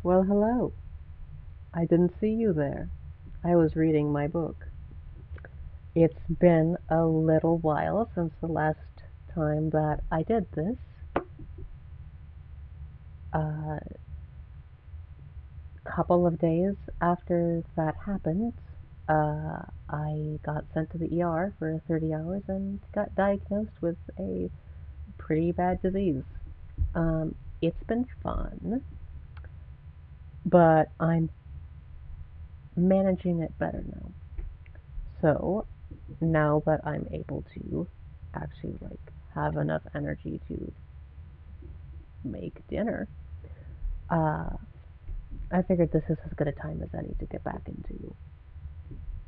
Well, hello. I didn't see you there. I was reading my book. It's been a little while since the last time that I did this. A couple of days after that happened, I got sent to the ER for 30 hours and got diagnosed with a pretty bad disease. It's been fun, but I'm managing it better now. So now that I'm able to actually have enough energy to make dinner, uh, I figured this is as good a time as any to get back into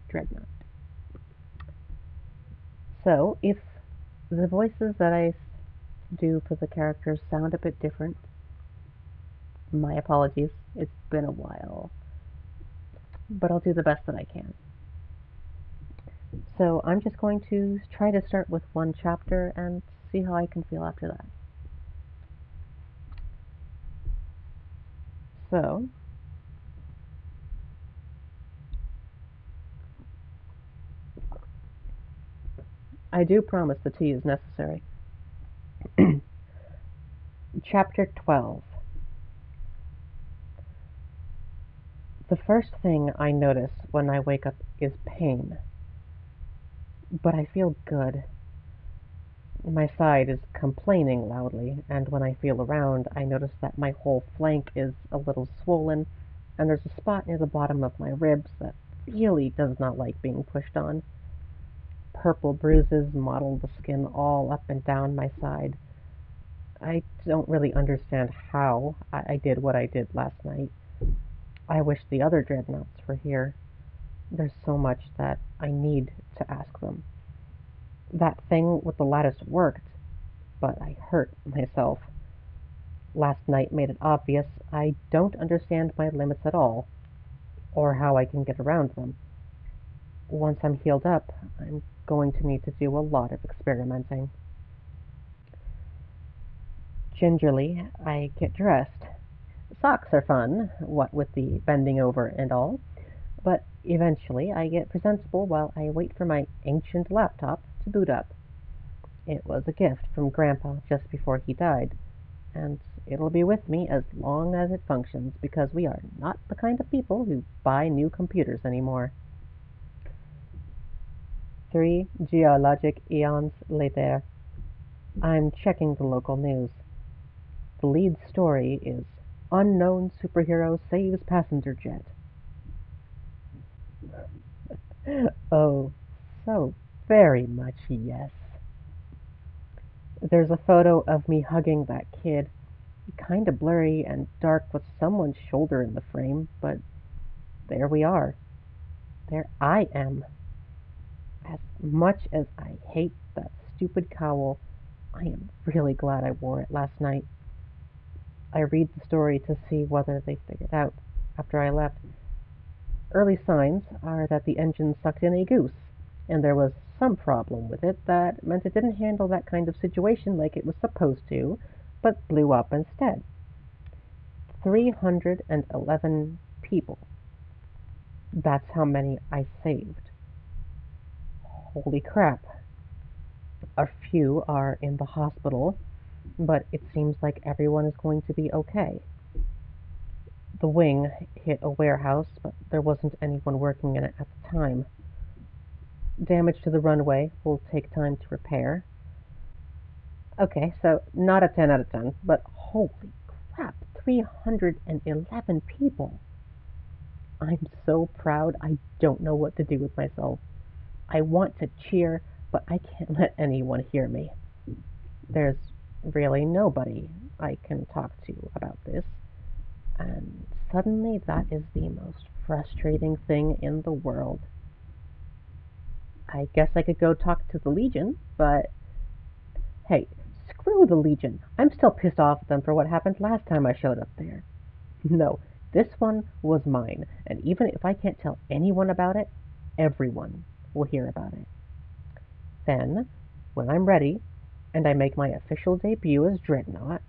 Dreadnought. So if the voices that I do for the characters sound a bit different, my apologies. It's been a while, but I'll do the best that I can. So I'm just going to try to start with one chapter and see how I can feel after that. So, I do promise the tea is necessary. Chapter 12. The first thing I notice when I wake up is pain. But I feel good. My side is complaining loudly, and when I feel around, I notice that my whole flank is a little swollen, and there's a spot near the bottom of my ribs that really does not like being pushed on. Purple bruises mottle the skin all up and down my side. I don't really understand how I did what I did last night. I wish the other dreadnoughts were here. There's so much that I need to ask them. That thing with the lattice worked, but I hurt myself. Last night made it obvious I don't understand my limits at all, or how I can get around them. Once I'm healed up, I'm going to need to do a lot of experimenting. Gingerly, I get dressed. Socks are fun, what with the bending over and all, but eventually I get presentable while I wait for my ancient laptop to boot up. It was a gift from Grandpa just before he died, and it'll be with me as long as it functions because we are not the kind of people who buy new computers anymore. 3 geologic eons later, I'm checking the local news. The lead story is Unknown Superhero Saves Passenger Jet. Oh, so very much yes. There's a photo of me hugging that kid, kinda blurry and dark with someone's shoulder in the frame, but there we are. There I am. As much as I hate that stupid cowl, I am really glad I wore it last night. I read the story to see whether they figured out after I left. Early signs are that the engine sucked in a goose, and there was some problem with it that meant it didn't handle that kind of situation like it was supposed to, but blew up instead. 311 people. That's how many I saved. Holy crap. A few are in the hospital, but it seems like everyone is going to be okay. The wing hit a warehouse, but there wasn't anyone working in it at the time. Damage to the runway will take time to repair. Okay, so not a 10 out of 10, but holy crap, 311 people. I'm so proud I don't know what to do with myself. I want to cheer, but I can't let anyone hear me. There's really nobody I can talk to about this, and suddenly that is the most frustrating thing in the world. I guess I could go talk to the Legion, but hey, screw the Legion. I'm still pissed off at them for what happened last time I showed up there. No, this one was mine, and even if I can't tell anyone about it, everyone will hear about it. Then, when I'm ready, and I make my official debut as Dreadnought,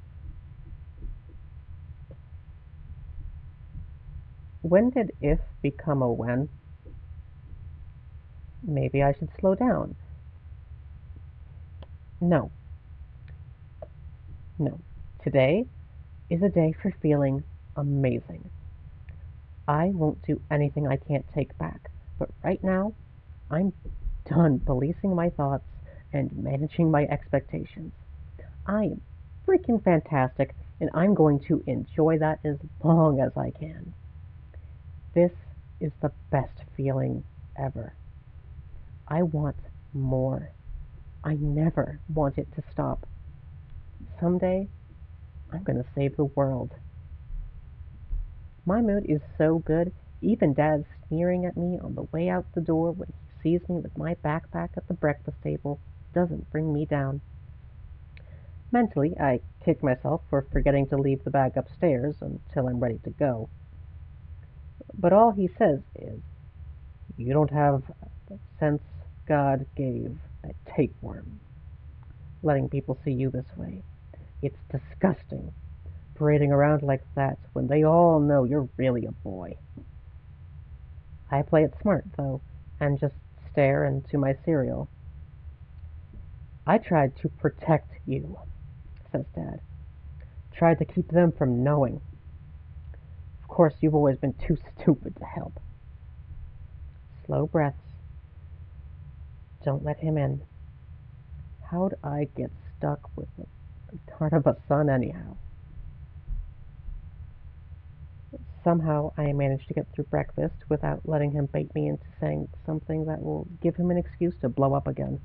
When did if become a when? Maybe I should slow down. No, no. Today is a day for feeling amazing. I won't do anything I can't take back, but right now, I'm done policing my thoughts and managing my expectations. I am freaking fantastic, and I'm going to enjoy that as long as I can. This is the best feeling ever. I want more. I never want it to stop. Someday, I'm going to save the world. My mood is so good, even Dad's sneering at me on the way out the door when he sees me with my backpack at the breakfast table doesn't bring me down. Mentally, I kick myself for forgetting to leave the bag upstairs until I'm ready to go. But all he says is, "You don't have the sense God gave a tapeworm, letting people see you this way. It's disgusting, parading around like that when they all know you're really a boy." I play it smart, though, and just stare into my cereal. "I tried to protect you," says Dad. "Tried to keep them from knowing. Of course, you've always been too stupid to help." Slow breaths. Don't let him in. How'd I get stuck with a darn of a son anyhow? Somehow I managed to get through breakfast without letting him bait me into saying something that will give him an excuse to blow up again.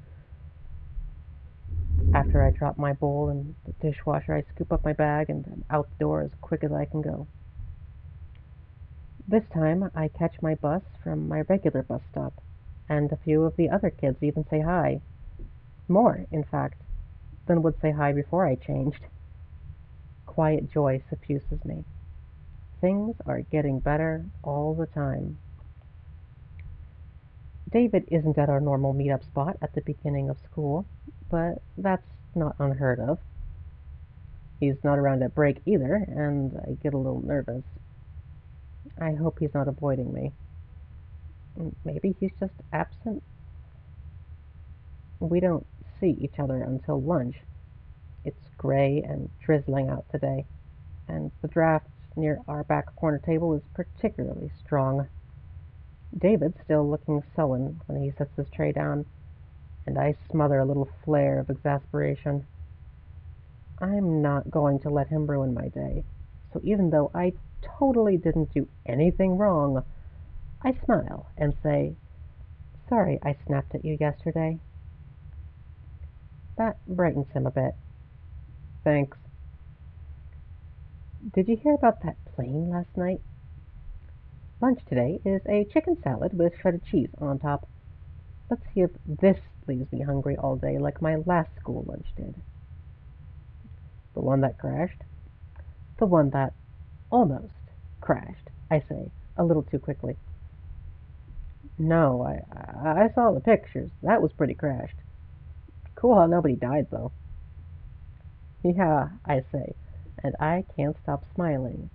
After I drop my bowl in the dishwasher, I scoop up my bag and I'm out the door as quick as I can go. This time I catch my bus from my regular bus stop, and a few of the other kids even say hi. More, in fact, than would say hi before I changed. Quiet joy suffuses me. Things are getting better all the time. David isn't at our normal meet-up spot at the beginning of school, but that's not unheard of. He's not around at break either, and I get a little nervous. I hope he's not avoiding me. Maybe he's just absent. We don't see each other until lunch. It's gray and drizzling out today, and the draft near our back corner table is particularly strong. David's still looking sullen when he sets his tray down, and I smother a little flare of exasperation. I'm not going to let him ruin my day, so even though I totally didn't do anything wrong, I smile and say, "Sorry I snapped at you yesterday." That brightens him a bit. "Thanks. Did you hear about that plane last night? Lunch today is a chicken salad with shredded cheese on top. Let's see if this leaves me hungry all day like my last school lunch did." "The one that crashed?" "The one that almost crashed," I say, a little too quickly. "No, I saw the pictures. That was pretty crashed. Cool how nobody died, though." "Yeah," I say, and I can't stop smiling.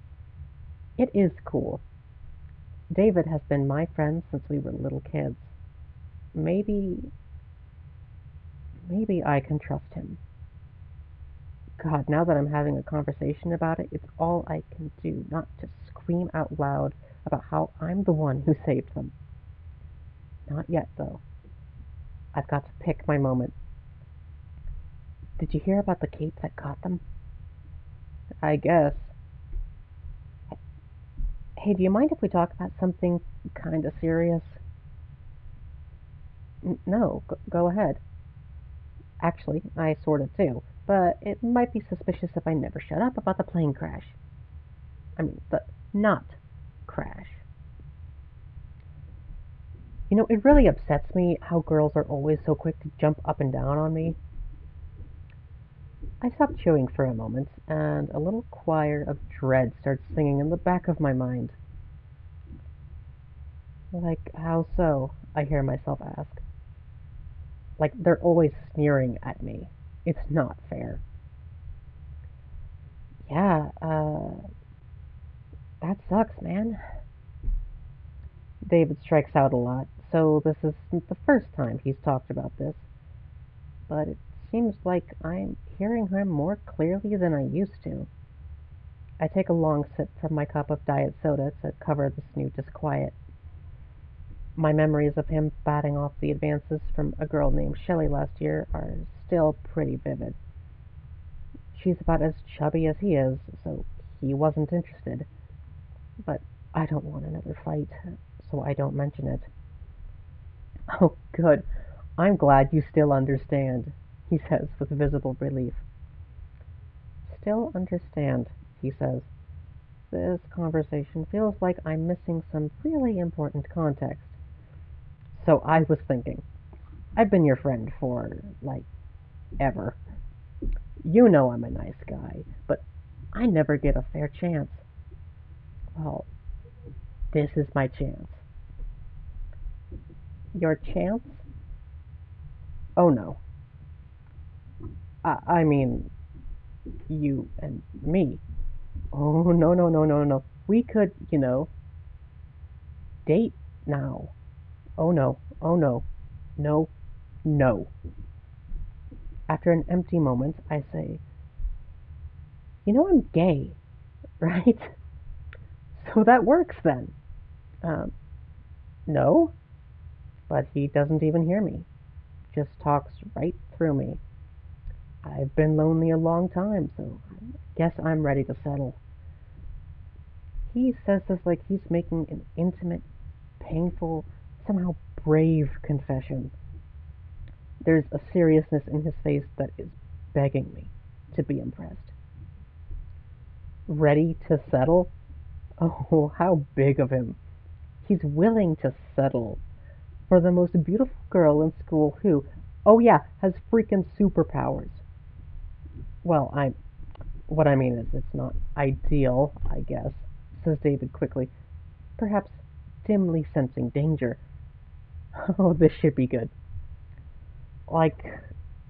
It is cool. David has been my friend since we were little kids. Maybe, maybe I can trust him. God, now that I'm having a conversation about it, it's all I can do not to scream out loud about how I'm the one who saved them. Not yet, though. I've got to pick my moment. "Did you hear about the cape that caught them?" "I guess." "Hey, do you mind if we talk about something kinda serious?" "No, go ahead." Actually, I sorta do, but it might be suspicious if I never shut up about the plane crash. I mean, the not crash. It really upsets me how girls are always so quick to jump up and down on me. I stop chewing for a moment, and a little choir of dread starts singing in the back of my mind. "Like how so?" I hear myself ask. Like they're always sneering at me. It's not fair. "Yeah, that sucks, man." David strikes out a lot, so this isn't the first time he's talked about this, but it seems like I'm hearing him more clearly than I used to. I take a long sip from my cup of diet soda to cover this new disquiet. My memories of him batting off the advances from a girl named Shelley last year are still pretty vivid. She's about as chubby as he is, so he wasn't interested. But I don't want another fight, so I don't mention it. Oh, good. I'm glad you still understand, he says with visible relief. Still understand, he says. This conversation feels like I'm missing some really important context. So I was thinking, I've been your friend for, like, ever. You know I'm a nice guy, but I never get a fair chance. Well, this is my chance. Your chance? Oh no. I mean, you and me. Oh, no, no, no, no, no. We could, date now. Oh no, oh no, no, no. After an empty moment, I say, I'm gay, right? So that works then. Um, no, but he doesn't even hear me. Just talks right through me. I've been lonely a long time, so I guess I'm ready to settle. He says this like he's making an intimate, painful, somehow brave confession. There's a seriousness in his face that is begging me to be impressed. Ready to settle? Oh, how big of him. He's willing to settle for the most beautiful girl in school who, oh yeah, has freaking superpowers. Well, what I mean is it's not ideal, I guess, says David quickly, perhaps dimly sensing danger. Oh, this should be good. Like,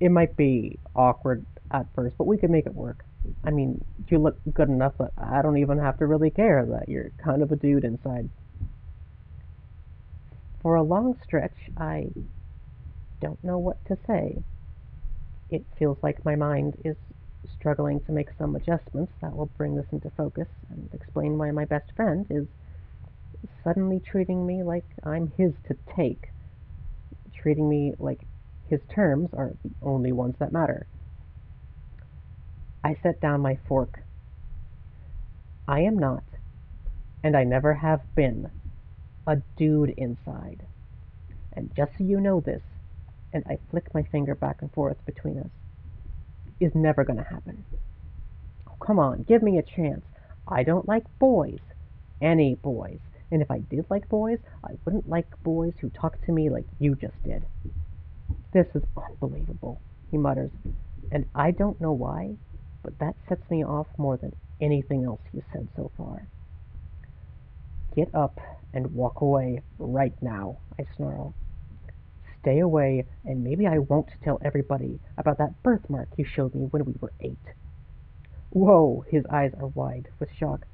it might be awkward at first, but we could make it work. I mean, you look good enough that I don't even have to really care that you're kind of a dude inside. For a long stretch, I don't know what to say. It feels like my mind is struggling to make some adjustments that will bring this into focus and explain why my best friend is suddenly treating me like I'm his to take, treating me like his terms are the only ones that matter. I set down my fork. I am not, and I never have been, a dude inside. And just so you know this, and I flick my finger back and forth between us, is never gonna happen. Oh, come on, give me a chance. I don't like boys. Any boys. And if I did like boys, I wouldn't like boys who talk to me like you just did. This is unbelievable, he mutters, and I don't know why, but that sets me off more than anything else he's said so far. Get up and walk away right now, I snarl. Stay away, and maybe I won't tell everybody about that birthmark you showed me when we were 8. Whoa, his eyes are wide with shock.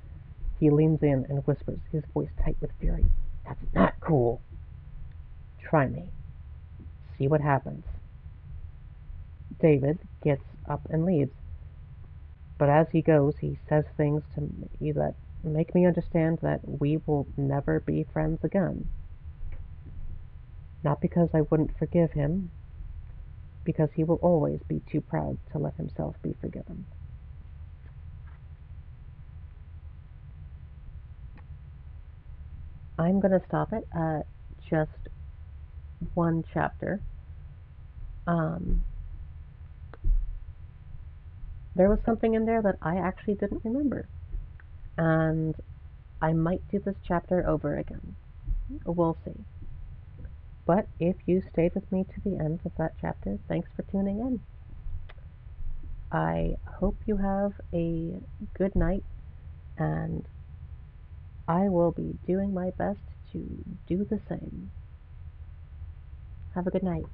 He leans in and whispers, his voice tight with fury. That's not cool. Try me. See what happens. David gets up and leaves, but as he goes, he says things to me that make me understand that we will never be friends again. Not because I wouldn't forgive him, because he will always be too proud to let himself be forgiven. I'm going to stop it at just one chapter. Um, there was something in there that I actually didn't remember, and I might do this chapter over again. We'll see. But if you stayed with me to the end of that chapter, thanks for tuning in. I hope you have a good night, and I will be doing my best to do the same. Have a good night.